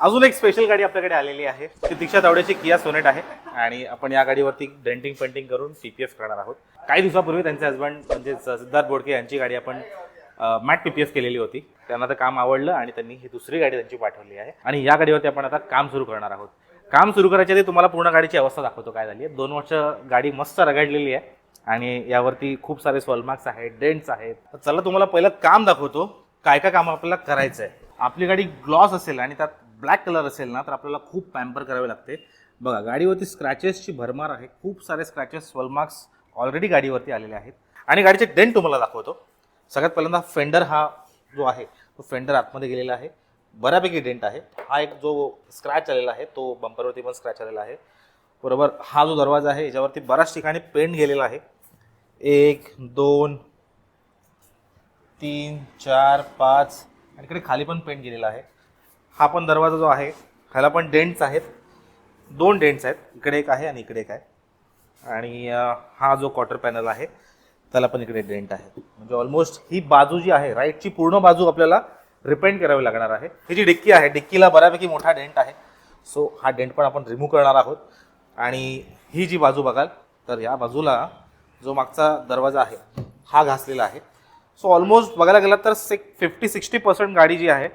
अजून एक स्पेशल गाडी आपल्याकडे आलेली आहे, प्रतीक्षा तावडेची किया सोनेट आहे आणि आपण या गाडीवरती डेंटिंग पेंटिंग करून पीपीएफ करणार आहोत. काही दिवसापूर्वी त्यांचे हस्बंड म्हणजे सिद्धार्थ बोडके यांची गाडी आपण मॅट पीपीएफ केलेली होती. त्यांना तर काम आवडलं आणि त्यांनी ही दुसरी गाडी त्यांची पाठवली आहे आणि या गाडीवरती आपण आता काम सुरू करणार आहोत. काम सुरू करायच्या आधी तुम्हाला पूर्ण गाडीची अवस्था दाखवतो काय झाली आहे. 2 वर्ष गाडी मस्त रगडलेली आहे आणि यावरती खूप सारे सॉल्मार्क्स आहेत, डेंट्स आहेत. तर चला तुम्हाला पहिलं काम दाखवतो, काय काय काम आपल्याला करायचं आहे. आपली गाडी ग्लॉस असेल आणि त्यात ब्लॅक कलर असेल ना तर आपल्याला खूप पॅम्पर करावे लागते. बघा गाडीवरती स्क्रॅचेसची भरमार आहे, खूप सारे स्क्रॅचेस सॉल्मार्क्स ऑलरेडी गाडीवरती आलेले आहेत आणि गाडीचे डेंट तुम्हाला दाखवतो. सगळ्यात पहिल्यांदा फेंडर हा जो आहे तो फेंडर आतमध्ये गेलेला आहे, बऱ्यापैकी डेंट आहे. हा एक जो स्क्रॅच आलेला आहे तो बंपरवरती पण स्क्रॅच आलेला आहे. बरोबर हा जो दरवाजा आहे याच्यावरती बऱ्याच ठिकाणी पेंट गेलेला आहे. 1 2 3 4 5 आणि इकडे खाली पण पेंट गेलेला आहे. हा पण दरवाजा जो आहे ह्याला पण डेंट्स आहेत, 2 डेंट्स आहेत, इकडे एक आहे आणि इकडे एक आहे. आणि हा जो क्वार्टर पॅनल आहे त्याला पण इकडे डेंट आहे. म्हणजे ऑलमोस्ट ही बाजू जी आहे राईटची पूर्ण बाजू आपल्याला रिपेंट करावी लागणार आहे. ही जी डिक्की आहे डिक्कीला बऱ्यापैकी मोठा डेंट आहे, सो हा डेंट पण आपण रिमूव्ह करणार आहोत. आणि ही जी बाजू बघाल तर या बाजूला जो मागचा दरवाजा आहे हा घासलेला आहे. सो ऑलमोस्ट बघायला गेलं तर 50-60% गाडी जी आहे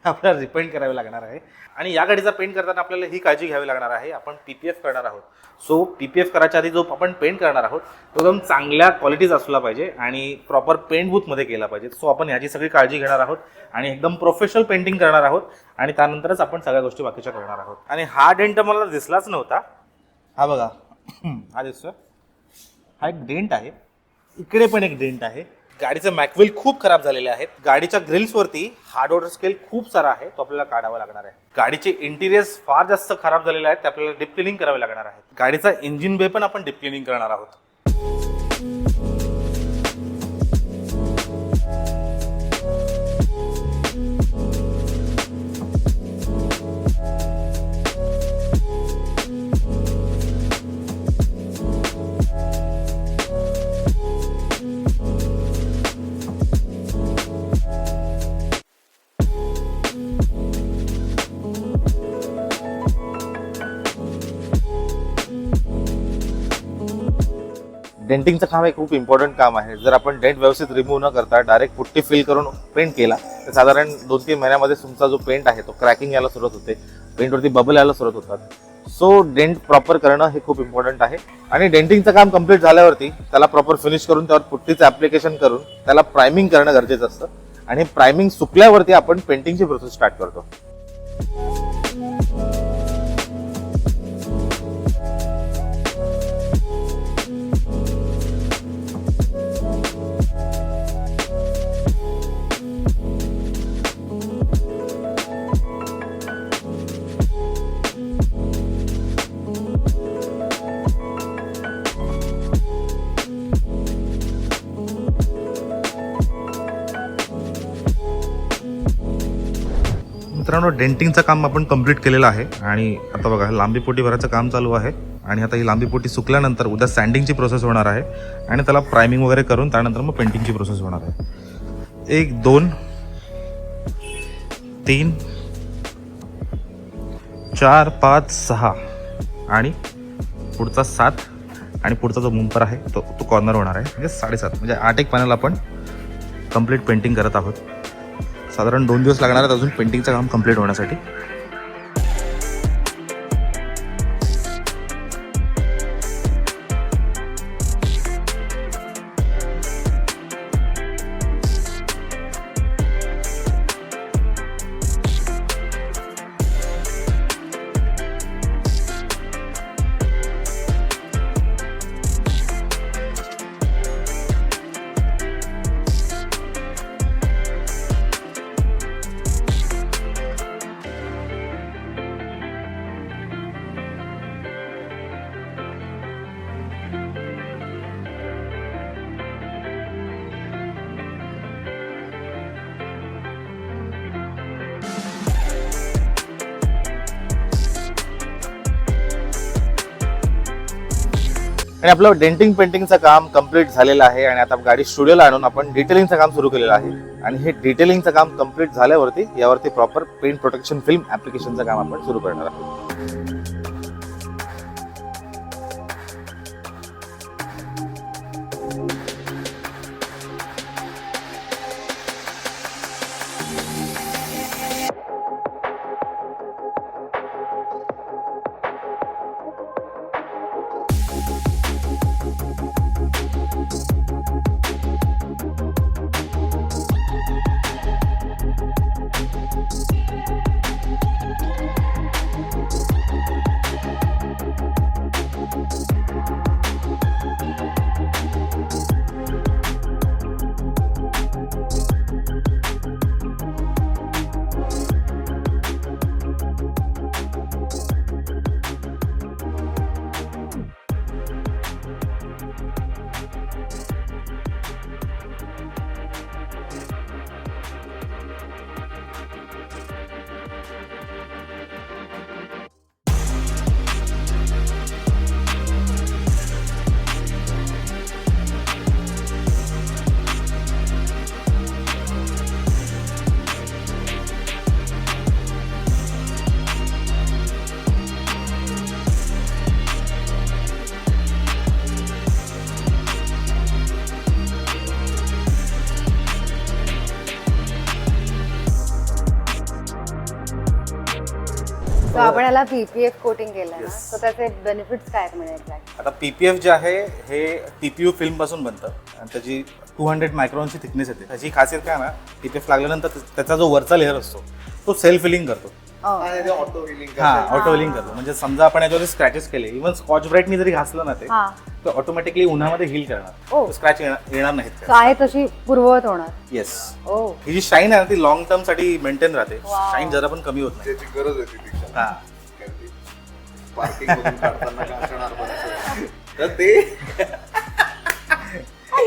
आपल्याला रिपेंट करावी लागणार आहे. आणि या गाडीचा पेंट करताना आपल्याला ही काळजी घ्यावी लागणार आहे, आपण पीपीएफ करणार आहोत. सो पीपीएफ करायच्या आधी जो आपण पेंट करणार आहोत तो एकदम चांगल्या क्वालिटीचा असला पाहिजे आणि प्रॉपर पेंट बूथमध्ये केला पाहिजे. सो आपण याची सगळी काळजी घेणार आहोत आणि एकदम प्रोफेशनल पेंटिंग करणार आहोत आणि त्यानंतरच आपण सगळ्या गोष्टी बाकीच्या करणार आहोत. आणि हा डेंट मला दिसलाच नव्हता, हा बघा हा दिसतोय, हा एक डेंट आहे, इकडे पण एक डेंट आहे. गाडीचं मॅकव्हील खूप खराब झालेले आहेत. गाडीच्या ग्रिल्सवरती हार्ड वॉटर स्केल खूप सारा आहे, तो आपल्याला काढावा लागणार आहे. गाडीचे इंटिरियर्स फार जास्त खराब झालेले आहेत, ते आपल्याला डीप क्लिनिंग करावे लागणार आहे. गाडीचा इंजिन बे पण आपण डीप क्लिनिंग करणार आहोत. डेंटिंगचं काम हे खूप इम्पॉर्टंट काम आहे. जर आपण डेंट व्यवस्थित रिमूव्ह न करता डायरेक्ट पुट्टी फिल करून पेंट केला तर साधारण 2-3 महिन्यामध्ये तुमचा जो पेंट आहे तो क्रॅकिंग यायला सुरुवात होते, पेंटवरती बबल यायला सुरुवात होतात. सो डेंट प्रॉपर करणं हे खूप इम्पॉर्टंट आहे. आणि डेंटिंगचं काम कंप्लीट झाल्यावरती त्याला प्रॉपर फिनिश करून त्यावर पुट्टीचं ॲप्लिकेशन करून त्याला प्रायमिंग करणं गरजेचं असतं. आणि प्रायमिंग सुकल्यावरती आपण पेंटिंगची प्रोसेस स्टार्ट करतो. मित्रांनो डेंटिंगचं काम आपण कंप्लीट केलेलं आहे आणि आता बघा लांबी पोटी भरायचं काम चालू आहे. आणि आता ही लांबी पोटी सुकल्यानंतर उद्या सँडिंगची प्रोसेस होणार आहे आणि त्याला प्रायमिंग वगैरे करून त्यानंतर मग पेंटिंगची प्रोसेस होणार आहे. 1 2 3 4 5 6 आणि पुढचा 7 आणि पुढचा जो मुंपर आहे तो कॉर्नर होणार आहे, म्हणजे 7.5 म्हणजे 8 एक पॅनल आपण कंप्लीट पेंटिंग करत आहोत. साधारण 2 दिवस लागणार आहेत अजून पेंटिंगचं काम कंप्लीट होण्यासाठी. आणि आपलं डेंटिंग पेंटिंगचं काम कम्प्लीट झालेलं आहे आणि आता गाडी स्टुडिओला आणून आपण डिटेलिंगचं काम सुरू केलेलं आहे आणि हे डिटेलिंगचं काम कम्प्लीट झाल्यावरती यावरती प्रॉपर पेंट प्रोटेक्शन फिल्म ॲप्लिकेशनचं काम आपण सुरू करणार आहोत. So आपण याला पीपीएफ कोटिंग केलं ना, तर त्याचे बेनिफिट्स काय मिळेल? आता पीपीएफ जे आहे हे टीपीयू फिल्म पासून बनतं आणि त्याची 200 मायक्रॉनची थिकनेस येते. त्याची खासियत काय ना, पीपीएफ लागल्यानंतर त्याचा जो वरचा लेअर असतो तो सेल्फ हिलिंग करतो. ऑटो हिलिंग करतो. म्हणजे समजा आपण याच्यावर स्क्रॅचेस केले, इव्हन स्कॉच ब्राईटनी जरी घासलं ना ते ऑटोमॅटिकली उन्हामध्ये हिल करणार, स्क्रॅच येणार नाहीत. आहे तशी पूर्ववत होणार. येस. ही जी शाईन आहे ना ती लॉंग टर्म साठी मेंटेन राहते. शाईन जरा पण कमी होत नाही. त्याची गरज आहे ती. हा. पार्किंग मधून काढताना घासणार पण तर ते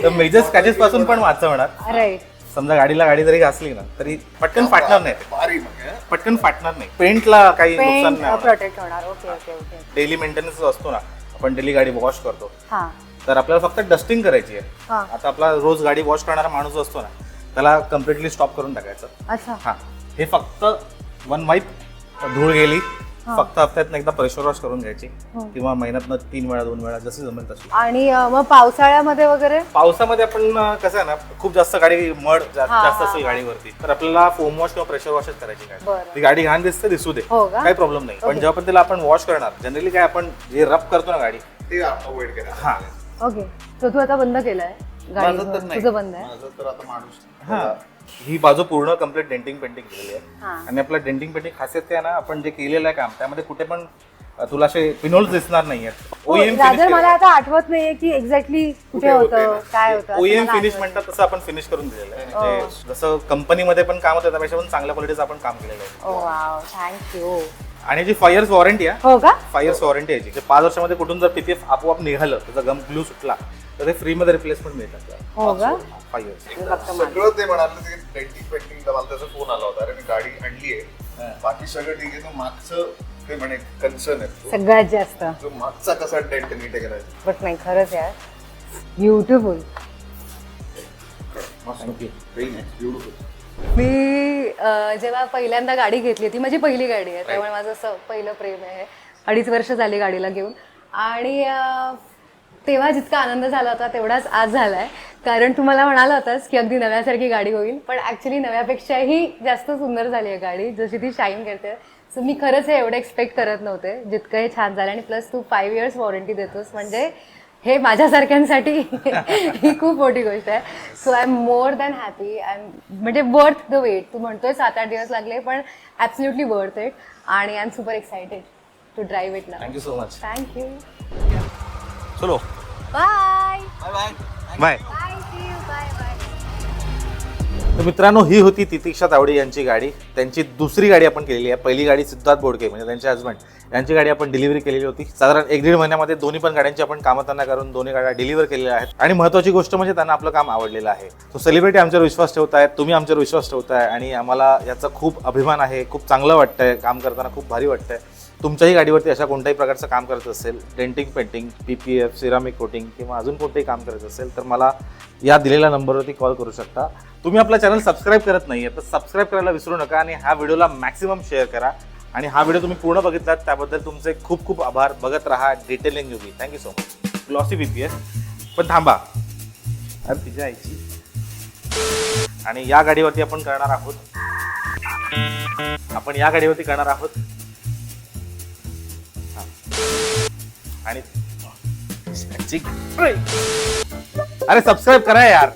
तर मेजर स्क्रॅचेस पासून पण वाचवणार. राईट. समजा गाडी जरी घासली ना तरी पटकन फाटणार नाही. भारी मग पटकन फाटणार नाही. पेंटला काही नुकसान नाही. प्रोटेक्ट होणार. Okay okay okay. Daily maintenance असतो ना, आपण डेली गाडी वॉश करतो हां. तर आपल्याला फक्त डस्टिंग करायची आहे. आता आपला रोज गाडी वॉश करणारा माणूस असतो ना, त्याला कम्प्लिटली स्टॉप करून टाकायचं. अच्छा. हा, हे फक्त वन वाईप, धूळ गेली फक्त हफ्त्यातनं एकदा प्रेशर वॉश करून घ्यायची किंवा महिन्यातनं 3 वेळा 2 वेळा जशी जमेल तशी. आणि मग पावसाळ्यामध्ये वगैरे? पावसामध्ये आपण कसं आहे ना, खूप जास्त गाडी मड जास्त असेल गाडीवरती तर आपल्याला फोम वॉश किंवा प्रेशर वॉशच करायची गाडी. ती गाडी घाण दिसू दे, काही प्रॉब्लेम नाही. पण जेव्हा पण तिला आपण वॉश करणार, जनरली काय आपण जे रफ करतो ना गाडी ते अवॉइड करा. हा. ओके. तो तू आता बंद केलाय गाडी? तुझं बंद आहे? माझं तर आता माणूस हा. ही बाजू पूर्ण कम्प्लीट डेंटिंग पेंटिंग केलेली आहे आणि आपलं डेंटिंग पेंटिंग खासियत काय ना, आपण जे केलेलं आहे काम त्यामध्ये कुठे पण तुला असे पिनोल्स दिसणार नाहीयेत. रादर मला आता आठवत नाहीये की एक्झॅक्टली कुठे होतं, काय होतं. ओएम फिनिश म्हणतात तसं आपण फिनिश करून दिलेलं आहे. म्हणजे जसं कंपनीमध्ये पण काम होतं त्यापेक्षा पण चांगल्या क्वालिटीचं आपण काम केलेलं आहे. ओ वाव, थँक्यू. आणि जी 5 years वॉरंटी आहे. हो का? 5 years वॉरंटी आहे जी. 5 वर्षामध्ये कुठून जर पीपीएफ आपोआप निघालं, त्याचा गम ग्लू सुटला तर ते फ्री मध्ये रिप्लेसमेंट मिळतात. हो का? 5 years. सगळं ते म्हणाले ते डेंटिंग पेंटिंगला मला त्याचा फोन आला होता. अरे मी गाडी आणली आहे, बाकी सगळं ठीक आहे, तर मागचं ते म्हणे कन्सर्न आहे सगळ्यात जास्त. तो मागचा कसा डेंट नीट करायचा. बट नाही, खरंच यार ब्युटिफुल. ब्युटिफुल. मी जेव्हा पहिल्यांदा गाडी घेतली, ती माझी पहिली गाडी आहे, त्यामुळे माझं असं पहिलं प्रेम आहे. 2.5 वर्ष झाली गाडीला घेऊन. आणि तेव्हा जितका आनंद झाला होता तेवढाच आज झाला आहे. कारण तू मला म्हणाला होतास की अगदी नव्यासारखी गाडी होईल, पण ॲक्च्युली नव्यापेक्षाही जास्त सुंदर झाली आहे गाडी, जशी ती शाईन करते. सो मी खरंच हे एवढं एक्सपेक्ट करत नव्हते जितकं हे छान झालं. आणि प्लस तू 5 years वॉरंटी देतोस म्हणजे हे माझ्यासारख्यांसाठी ही खूप मोठी गोष्ट आहे. So I am more than happy. म्हणजे वर्थ द वेट. तू म्हणतोय 7-8 दिवस लागले, पण ॲब्सल्युटली वर्थ इट. आणि I am super excited to drive it now. Thank you so much. Thank you. चलो bye bye. Bye. See you. Bye bye. तर मित्रांनो, ही होती तितिक्षा तावडे यांची गाडी. त्यांची दुसरी गाडी आपण केलेली आहे. पहिली गाडी सिद्धार्थ बोडके म्हणजे त्यांचे हस्बंड यांची गाडी आपण डिलिव्हरी केलेली होती. साधारण 1-1.5 महिन्यामध्ये दोन्ही पण गाड्यांची आपण कामं त्यांना करून दोन्ही गाड्या डिलिव्हर केलेल्या आहेत. आणि महत्त्वाची गोष्ट म्हणजे त्यांना आपलं काम आवडलेलं आहे. तो सेलिब्रिटी आमच्यावर विश्वास ठेवतायत, तुम्ही आमच्यावर विश्वास ठेवताय आणि आम्हाला याचा खूप अभिमान आहे. खूप चांगलं वाटतंय काम करताना, खूप भारी वाटतंय. तुमच्याही गाडीवरती अशा कोणत्याही प्रकारचं काम करायचं असेल, denting painting, PPF, ceramic coating किंवा अजून कोणतेही काम करायचं असेल तर मला या दिलेल्या नंबरवरती कॉल करू शकता. तुम्ही आपला चॅनल सबस्क्राईब करत नाही आहे तर सबस्क्राईब करायला विसरू नका आणि ह्या व्हिडिओला मॅक्सिमम शेअर करा. आणि हा व्हिडिओ तुम्ही पूर्ण बघितलात त्याबद्दल तुमचे खूप खूप आभार. बघत राहा detailing Yuvi. Thank you so much. Glossy PPF. पण थांबा, अरे तिच्या आईची. आणि या गाडीवरती आपण करणार आहोत हा. आणि अरे सबस्क्राईब करा यार.